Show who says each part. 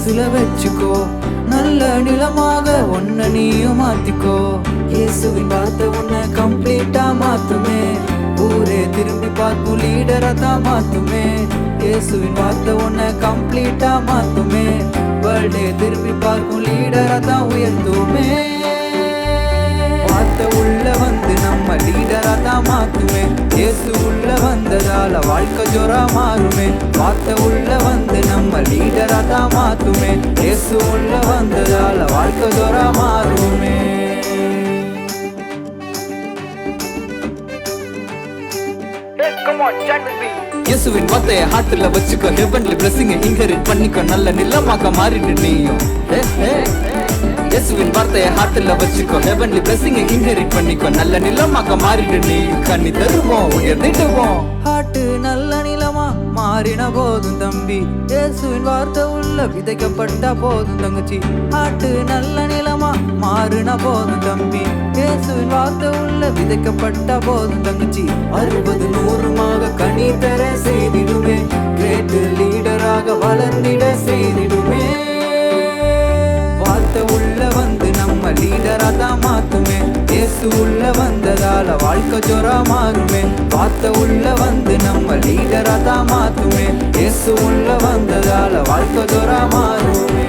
Speaker 1: மனசுல வச்சுக்கோ, நல்ல நிலமாக உன்னை நீயும் மாத்திக்கோ. இயேசுவின் வார்த்தை உன்னை கம்ப்ளீட்டா மாத்துமே, ஊரே திரும்பி பார்க்கும் லீடரா தான் மாத்துமே. இயேசுவின் வார்த்தை உன்னை கம்ப்ளீட்டா மாத்துமே, வேர்ல்டே திரும்பி பார்க்கும் லீடரா தான் உயர்த்துமே. வார்த்தை உள்ள வந்து நம்ம லீடரா தான் மாத்துமே, இயேசு உள்ள வந்ததால வாழ்க்கை ஜோரா மாறுமே. வார்த்தை உள்ள வந்து நம்ம லீடரா தான் மாத்துமே, இயேசு உள்ள வந்ததால வாழ்க்கை ஜோரா மாறுமே. இயேசுவின் வார்த்தையை ஹார்ட்ல வச்சுக்கோ, ஹெவன்லி பிளெஸிங் இன்ஹெரிட் பண்ணிக்கோ, நல்ல நிலமாக மாறிடு நீயும். இயேசுவின் வார்த்தையை ஹார்ட்ல வச்சுக்கோ, ஹெவன்லி பிளெஸிங் இன்ஹெரிட் பண்ணிக்கோ, நல்ல நிலமாக மாறிடு நீயும். கண்ணி தருவோம், உயர்ந்திடுவோம். ஹார்ட் நல்ல நிலமா மாறின போதும் தம்பி, இயேசுவின் வார்த்தை உள்ள விதைக்கப்பட்ட போதும் தங்கச்சி. ஹார்ட் நல்ல நிலமா மாறின போதும் தம்பி, இயேசுவின் வார்த்தை உள்ள விதைக்கப்பட்ட போதும் தங்கச்சி. 60 100மாக கனி தர செய்திடுமே, கிரேட் லீடராக வளர்ந்திட செய்திடுமே. வார்த்தை உள்ள வந்து நம்ம லீடரா தான் மாத்துமே, இயேசு உள்ள வந்ததால வாழ்க்கை ஜோரா மாறுமே. வார்த்தை உள்ள வந்து நம்ம லீடரா தான் மாத்துமே, இயேசு உள்ள வந்ததால வாழ்க்கை ஜோரா மாறுமே.